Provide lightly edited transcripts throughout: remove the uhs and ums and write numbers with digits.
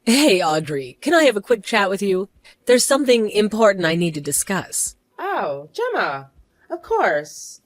Hey, Audrey, can I have a quick chat with you? There's something important I need to discuss. Oh, Gemma. Of course.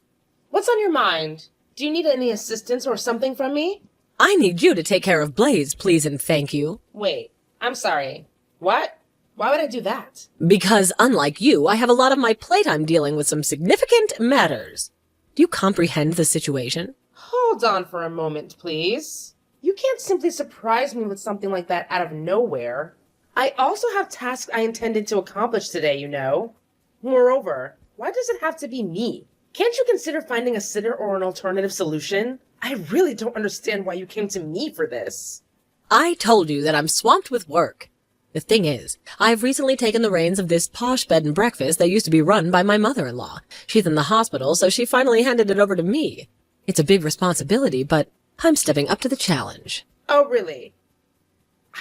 What's on your mind? Do you need any assistance or something from me? I need you to take care of Blaze, please and thank you. Wait, I'm sorry. What? Why would I do that? Because, unlike you, I have a lot on my plate I'm dealing with some significant matters. Do you comprehend the situation? Hold on for a moment, please. You can't simply surprise me with something like that out of nowhere. I also have tasks I intended to accomplish today, you know. Moreover, why does it have to be me? Can't you consider finding a sitter or an alternative solution? I really don't understand why you came to me for this. I told you that I'm swamped with work. The thing is, I've recently taken the reins of this posh bed and breakfast that used to be run by my mother-in-law. She's in the hospital, so she finally handed it over to me. It's a big responsibility, but I'm stepping up to the challenge. Oh, really?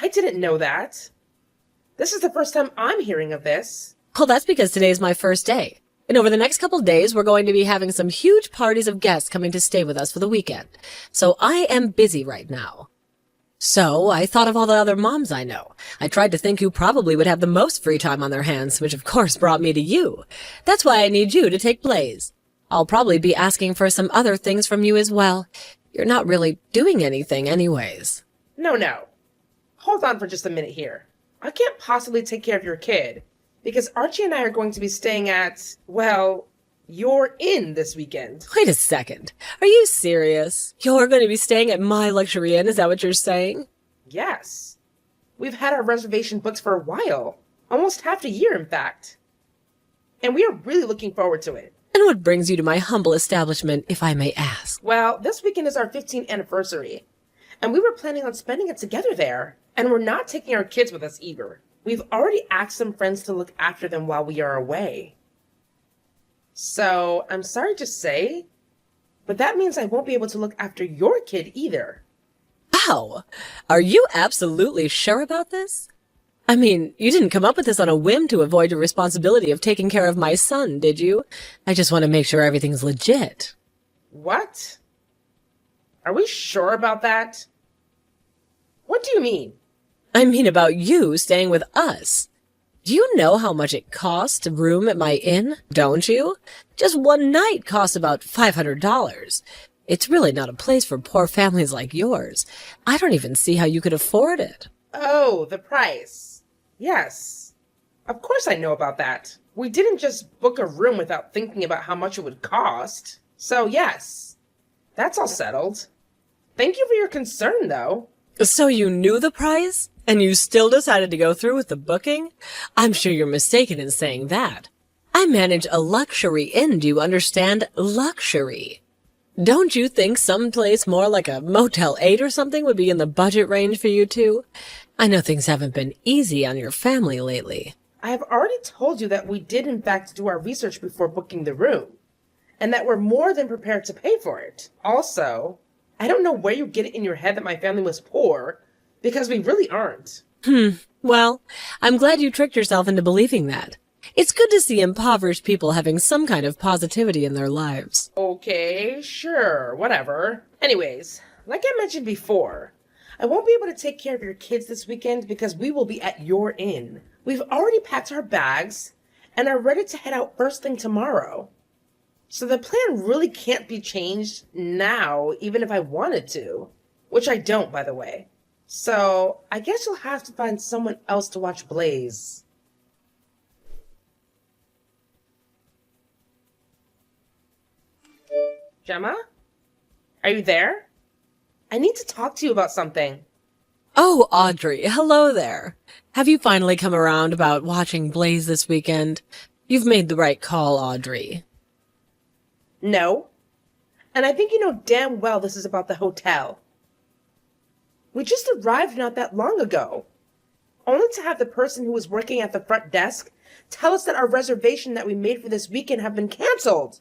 I didn't know that. This is the first time I'm hearing of this. Well, that's because today's my first day. And over the next couple of days, we're going to be having some huge parties of guests coming to stay with us for the weekend. So I am busy right now. So I thought of all the other moms I know. I tried to think who probably would have the most free time on their hands, which of course brought me to you. That's why I need you to take Blaze. I'll probably be asking for some other things from you as well. You're not really doing anything anyways. No. Hold on for just a minute here. I can't possibly take care of your kid, because Archie and I are going to be staying at, well, your inn this weekend. Wait a second. Are you serious? You're going to be staying at my luxury inn, is that what you're saying? Yes. We've had our reservation booked for a while. Almost half a year, in fact. And we are really looking forward to it. And what brings you to my humble establishment, if I may ask? Well, this weekend is our 15th anniversary, and we were planning on spending it together there. And we're not taking our kids with us either. We've already asked some friends to look after them while we are away. So, I'm sorry to say, but that means I won't be able to look after your kid either. Ow! Are you absolutely sure about this? I mean, you didn't come up with this on a whim to avoid your responsibility of taking care of my son, did you? I just want to make sure everything's legit. What? Are we sure about that? What do you mean? I mean about you staying with us. Do you know how much it costs to room at my inn, don't you? Just one night costs about $500. It's really not a place for poor families like yours. I don't even see how you could afford it. Oh, the price. Yes. Of course I know about that. We didn't just book a room without thinking about how much it would cost. So yes, that's all settled. Thank you for your concern, though. So you knew the price? And you still decided to go through with the booking? I'm sure you're mistaken in saying that. I manage a luxury inn, do you understand? Luxury. Don't you think someplace more like a Motel 8 or something would be in the budget range for you two? I know things haven't been easy on your family lately. I have already told you that we did in fact do our research before booking the room, and that we're more than prepared to pay for it. Also, I don't know where you get it in your head that my family was poor, because we really aren't. Well, I'm glad you tricked yourself into believing that. It's good to see impoverished people having some kind of positivity in their lives. Okay, sure, whatever. Anyways, like I mentioned before, I won't be able to take care of your kids this weekend because we will be at your inn. We've already packed our bags and are ready to head out first thing tomorrow. So the plan really can't be changed now, even if I wanted to. Which I don't, by the way. So, I guess you'll have to find someone else to watch Blaze. Gemma? Are you there? I need to talk to you about something. Oh, Audrey, hello there. Have you finally come around about watching Blaze this weekend? You've made the right call, Audrey. No. And I think you know damn well this is about the hotel. We just arrived not that long ago, only to have the person who was working at the front desk tell us that our reservation that we made for this weekend have been canceled.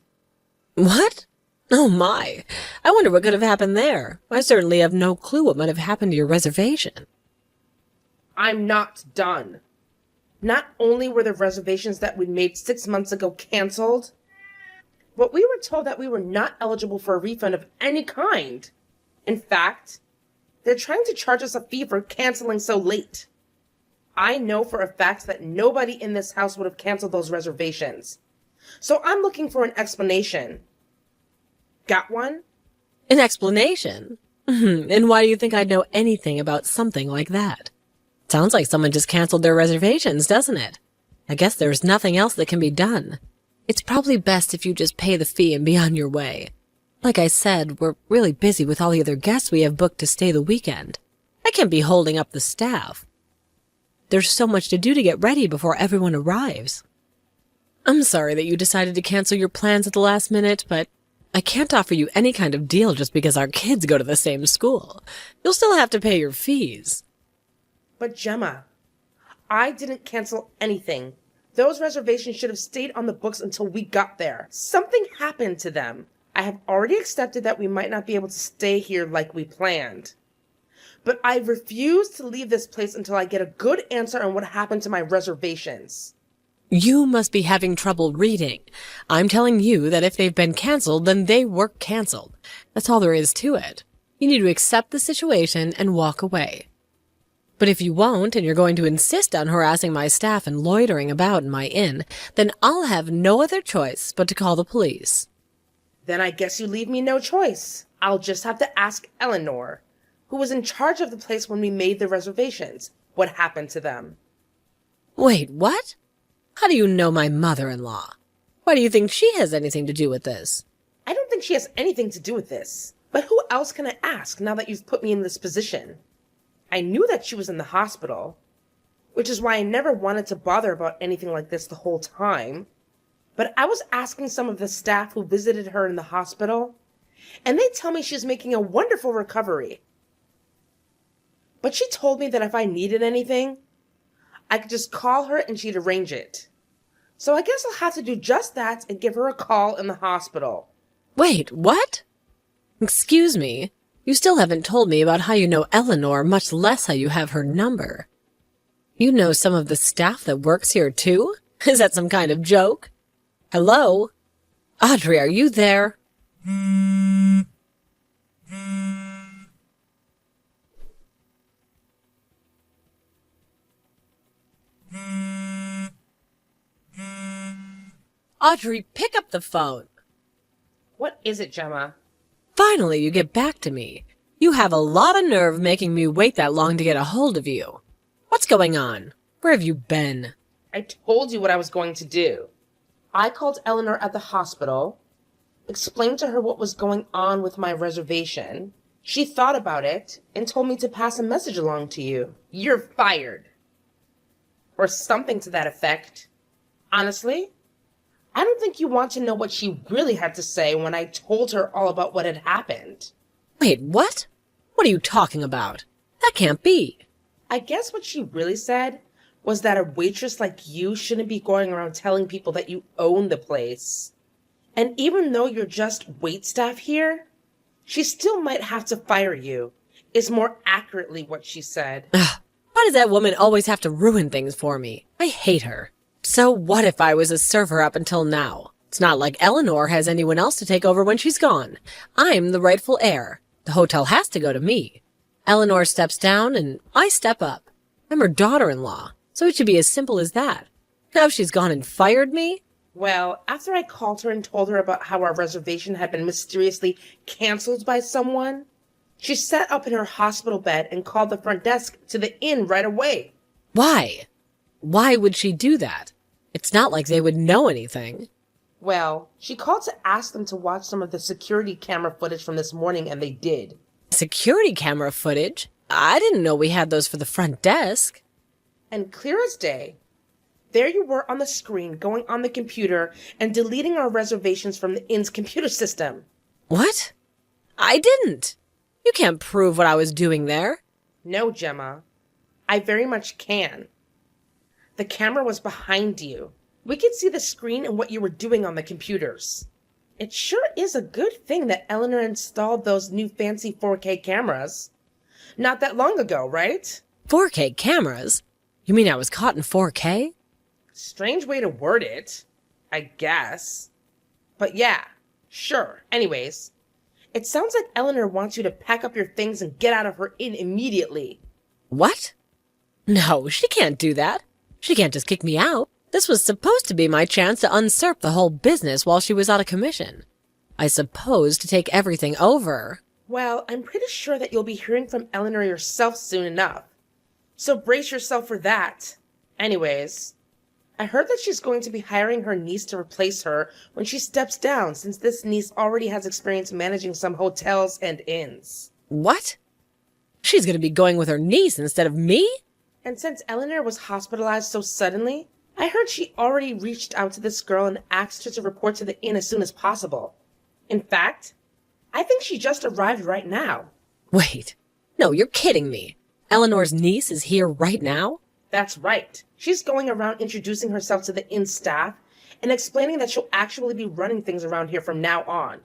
What? Oh my. I wonder what could have happened there. I certainly have no clue what might have happened to your reservation. I'm not done. Not only were the reservations that we made 6 months ago canceled, but we were told that we were not eligible for a refund of any kind. In fact, they're trying to charge us a fee for canceling so late. I know for a fact that nobody in this house would have canceled those reservations. So I'm looking for an explanation. Got one? An explanation? And why do you think I'd know anything about something like that? Sounds like someone just canceled their reservations, doesn't it? I guess there's nothing else that can be done. It's probably best if you just pay the fee and be on your way. Like I said, we're really busy with all the other guests we have booked to stay the weekend. I can't be holding up the staff. There's so much to do to get ready before everyone arrives. I'm sorry that you decided to cancel your plans at the last minute, but I can't offer you any kind of deal just because our kids go to the same school. You'll still have to pay your fees. But Gemma, I didn't cancel anything. Those reservations should have stayed on the books until we got there. Something happened to them. I have already accepted that we might not be able to stay here like we planned. But I refuse to leave this place until I get a good answer on what happened to my reservations. You must be having trouble reading. I'm telling you that if they've been canceled, then they were canceled. That's all there is to it. You need to accept the situation and walk away. But if you won't, and you're going to insist on harassing my staff and loitering about in my inn, then I'll have no other choice but to call the police. Then I guess you leave me no choice. I'll just have to ask Eleanor, who was in charge of the place when we made the reservations, what happened to them. Wait, what? How do you know my mother-in-law? Why do you think she has anything to do with this? I don't think she has anything to do with this. But who else can I ask now that you've put me in this position? I knew that she was in the hospital, which is why I never wanted to bother about anything like this the whole time. But I was asking some of the staff who visited her in the hospital, and they tell me she's making a wonderful recovery. But she told me that if I needed anything, I could just call her and she'd arrange it. So I guess I'll have to do just that and give her a call in the hospital. Wait, what? Excuse me. You still haven't told me about how you know Eleanor, much less how you have her number. You know some of the staff that works here, too? Is that some kind of joke? Hello? Audrey, are you there? Audrey, pick up the phone. What is it, Gemma? Finally, you get back to me. You have a lot of nerve making me wait that long to get a hold of you. What's going on? Where have you been? I told you what I was going to do. I called Eleanor at the hospital, explained to her what was going on with my reservation. She thought about it and told me to pass a message along to you. You're fired. Or something to that effect. Honestly, I don't think you want to know what she really had to say when I told her all about what had happened. Wait, what? What are you talking about? That can't be. I guess what she really said was that a waitress like you shouldn't be going around telling people that you own the place. And even though you're just waitstaff here, she still might have to fire you, is more accurately what she said. Ugh, why does that woman always have to ruin things for me? I hate her. So what if I was a server up until now? It's not like Eleanor has anyone else to take over when she's gone. I'm the rightful heir. The hotel has to go to me. Eleanor steps down and I step up. I'm her daughter-in-law, so it should be as simple as that. Now she's gone and fired me? Well, after I called her and told her about how our reservation had been mysteriously canceled by someone, she sat up in her hospital bed and called the front desk to the inn right away. Why? Why would she do that? It's not like they would know anything. Well, she called to ask them to watch some of the security camera footage from this morning, and they did. Security camera footage? I didn't know we had those for the front desk. And clear as day, there you were on the screen going on the computer and deleting our reservations from the inn's computer system. What? I didn't. You can't prove what I was doing there. No, Gemma. I very much can. The camera was behind you. We could see the screen and what you were doing on the computers. It sure is a good thing that Eleanor installed those new fancy 4K cameras. Not that long ago, right? 4K cameras? You mean I was caught in 4K? Strange way to word it, I guess. But yeah, sure. Anyways, it sounds like Eleanor wants you to pack up your things and get out of her inn immediately. What? No, she can't do that. She can't just kick me out. This was supposed to be my chance to usurp the whole business while she was out of commission. I suppose to take everything over. Well, I'm pretty sure that you'll be hearing from Eleanor yourself soon enough. So brace yourself for that. Anyways, I heard that she's going to be hiring her niece to replace her when she steps down, since this niece already has experience managing some hotels and inns. What? She's going to be going with her niece instead of me? And since Eleanor was hospitalized so suddenly, I heard she already reached out to this girl and asked her to report to the inn as soon as possible. In fact, I think she just arrived right now. Wait. No, you're kidding me. Eleanor's niece is here right now? That's right. She's going around introducing herself to the inn staff and explaining that she'll actually be running things around here from now on.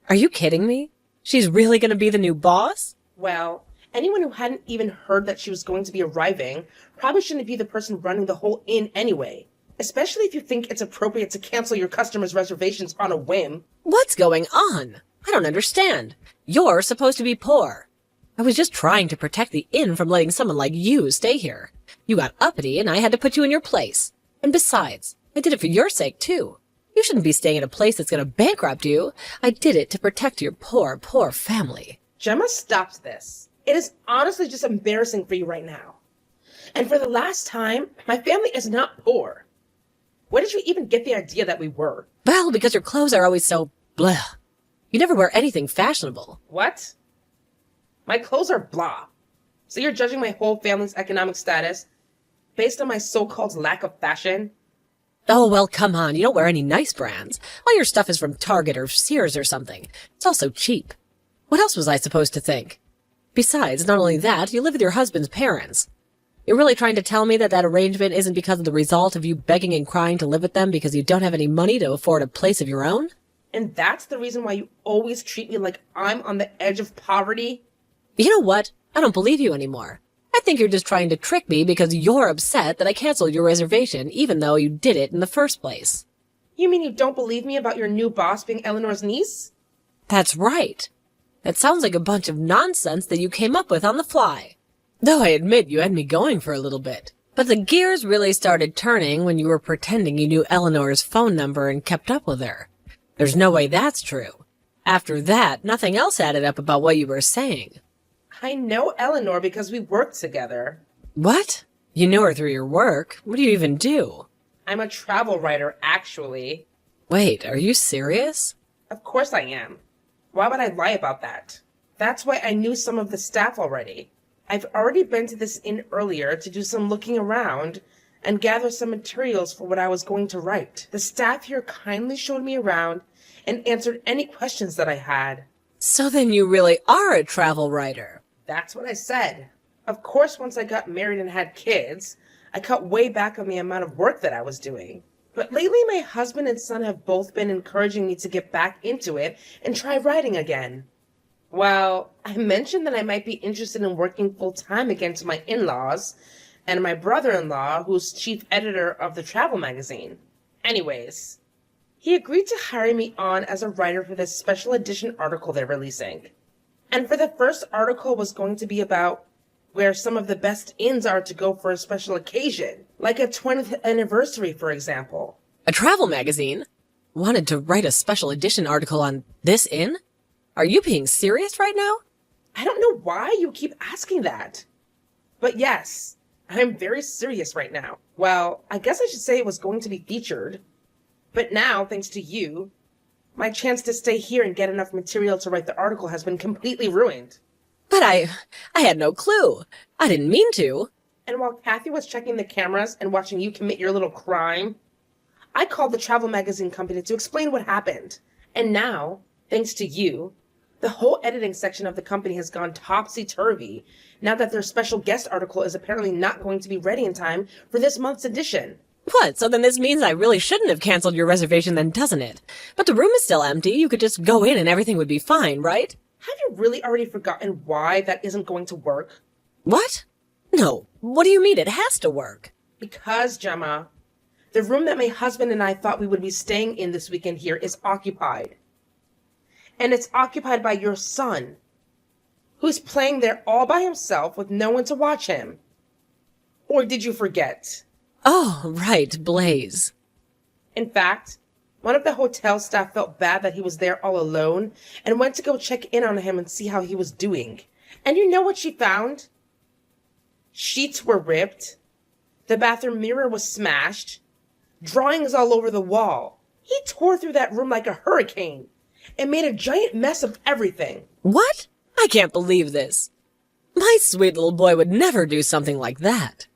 Are you kidding me? She's really going to be the new boss? Well, anyone who hadn't even heard that she was going to be arriving probably shouldn't be the person running the whole inn anyway. Especially if you think it's appropriate to cancel your customers' reservations on a whim. What's going on? I don't understand. You're supposed to be poor. I was just trying to protect the inn from letting someone like you stay here. You got uppity and I had to put you in your place. And besides, I did it for your sake too. You shouldn't be staying at a place that's going to bankrupt you. I did it to protect your poor, poor family. Gemma, stop this. It is honestly just embarrassing for you right now. And for the last time, my family is not poor. Where did you even get the idea that we were? Well, because your clothes are always so blah. You never wear anything fashionable. What? My clothes are blah. So you're judging my whole family's economic status based on my so-called lack of fashion? Oh, well, come on. You don't wear any nice brands. All your stuff is from Target or Sears or something. It's all so cheap. What else was I supposed to think? Besides, not only that, you live with your husband's parents. You're really trying to tell me that that arrangement isn't because of the result of you begging and crying to live with them because you don't have any money to afford a place of your own? And that's the reason why you always treat me like I'm on the edge of poverty? You know what? I don't believe you anymore. I think you're just trying to trick me because you're upset that I canceled your reservation even though you did it in the first place. You mean you don't believe me about your new boss being Eleanor's niece? That's right. That sounds like a bunch of nonsense that you came up with on the fly. Though I admit you had me going for a little bit. But the gears really started turning when you were pretending you knew Eleanor's phone number and kept up with her. There's no way that's true. After that, nothing else added up about what you were saying. I know Eleanor because we worked together. What? You know her through your work? What do you even do? I'm a travel writer, actually. Wait, are you serious? Of course I am. Why would I lie about that? That's why I knew some of the staff already. I've already been to this inn earlier to do some looking around and gather some materials for what I was going to write. The staff here kindly showed me around and answered any questions that I had. So then you really are a travel writer. That's what I said. Of course, once I got married and had kids, I cut way back on the amount of work that I was doing. But lately, my husband and son have both been encouraging me to get back into it and try writing again. Well, I mentioned that I might be interested in working full-time again to my in-laws and my brother-in-law, who's chief editor of the travel magazine. Anyways, he agreed to hire me on as a writer for this special edition article they're releasing. And for the first article was going to be about where some of the best inns are to go for a special occasion, like a 20th anniversary, for example. A travel magazine? Wanted to write a special edition article on this inn? Are you being serious right now? I don't know why you keep asking that. But yes, I'm very serious right now. Well, I guess I should say it was going to be featured. But now, thanks to you, my chance to stay here and get enough material to write the article has been completely ruined. But I had no clue. I didn't mean to. And while Kathy was checking the cameras and watching you commit your little crime, I called the travel magazine company to explain what happened. And now, thanks to you, the whole editing section of the company has gone topsy-turvy now that their special guest article is apparently not going to be ready in time for this month's edition. What? So then this means I really shouldn't have canceled your reservation then, doesn't it? But the room is still empty. You could just go in and everything would be fine, right? Have you really already forgotten why that isn't going to work? What? No. What do you mean it has to work? Because, Gemma, the room that my husband and I thought we would be staying in this weekend here is occupied. And it's occupied by your son, who's playing there all by himself with no one to watch him. Or did you forget? Oh, right, Blaze. In fact, one of the hotel staff felt bad that he was there all alone and went to go check in on him and see how he was doing. And you know what she found? Sheets were ripped. The bathroom mirror was smashed. Drawings all over the wall. He tore through that room like a hurricane and made a giant mess of everything. What? I can't believe this. My sweet little boy would never do something like that.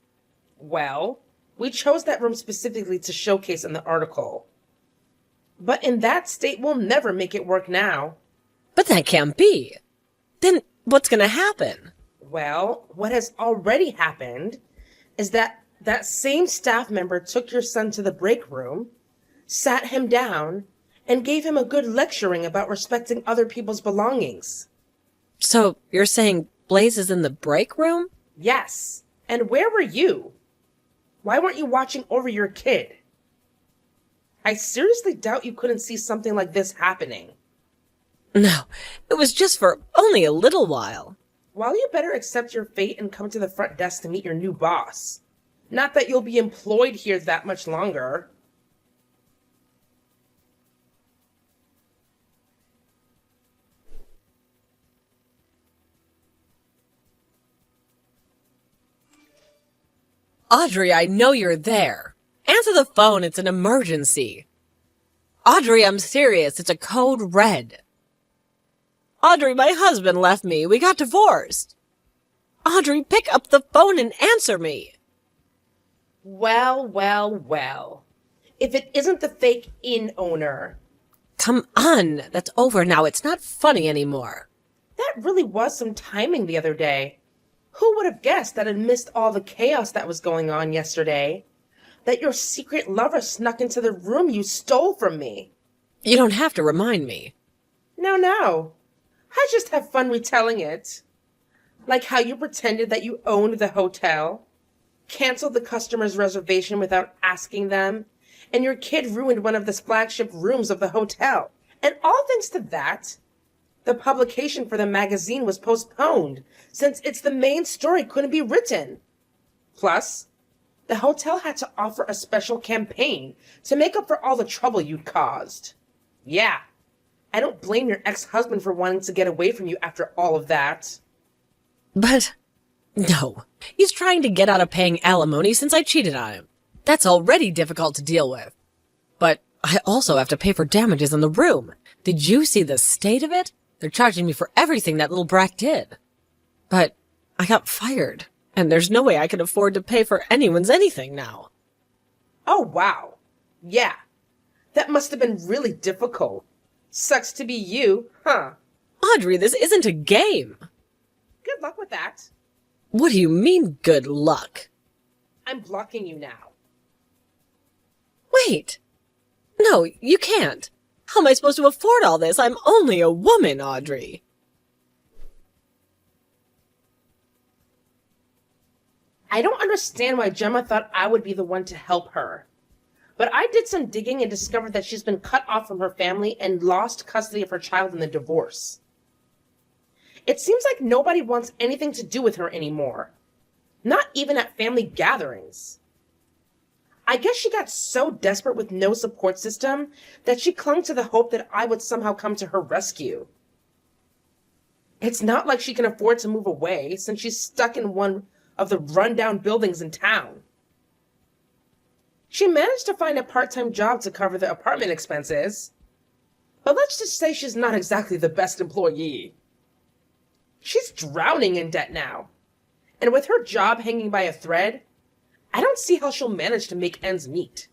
Well, we chose that room specifically to showcase in the article. But in that state, we'll never make it work now. But that can't be. Then what's gonna happen? Well, what has already happened is that same staff member took your son to the break room, sat him down, and gave him a good lecturing about respecting other people's belongings. So you're saying Blaze is in the break room? Yes. And where were you? Why weren't you watching over your kid? I seriously doubt you couldn't see something like this happening. No, it was just for only a little while. Well, you better accept your fate and come to the front desk to meet your new boss. Not that you'll be employed here that much longer. Audrey, I know you're there. Answer the phone, it's an emergency. Audrey, I'm serious, it's a code red. Audrey, my husband left me, we got divorced. Audrey, pick up the phone and answer me. Well, well, well. If it isn't the fake inn owner. Come on, that's over now, it's not funny anymore. That really was some timing the other day. Who would have guessed that I'd missed all the chaos that was going on yesterday? That your secret lover snuck into the room you stole from me. You don't have to remind me. No. I just have fun retelling it. Like how you pretended that you owned the hotel, canceled the customer's reservation without asking them, and your kid ruined one of the flagship rooms of the hotel. And all thanks to that, the publication for the magazine was postponed since its the main story couldn't be written. Plus, the hotel had to offer a special campaign to make up for all the trouble you'd caused. Yeah, I don't blame your ex-husband for wanting to get away from you after all of that. But, no, he's trying to get out of paying alimony since I cheated on him. That's already difficult to deal with. But I also have to pay for damages on the room. Did you see the state of it? They're charging me for everything that little brat did. But I got fired, and there's no way I can afford to pay for anyone's anything now. Oh, wow. Yeah, that must have been really difficult. Sucks to be you, huh? Audrey, this isn't a game. Good luck with that. What do you mean, good luck? I'm blocking you now. Wait. No, you can't. How am I supposed to afford all this? I'm only a woman, Audrey. I don't understand why Gemma thought I would be the one to help her. But I did some digging and discovered that she's been cut off from her family and lost custody of her child in the divorce. It seems like nobody wants anything to do with her anymore. Not even at family gatherings. I guess she got so desperate with no support system that she clung to the hope that I would somehow come to her rescue. It's not like she can afford to move away since she's stuck in one of the rundown buildings in town. She managed to find a part-time job to cover the apartment expenses, but let's just say she's not exactly the best employee. She's drowning in debt now, and with her job hanging by a thread, I don't see how she'll manage to make ends meet.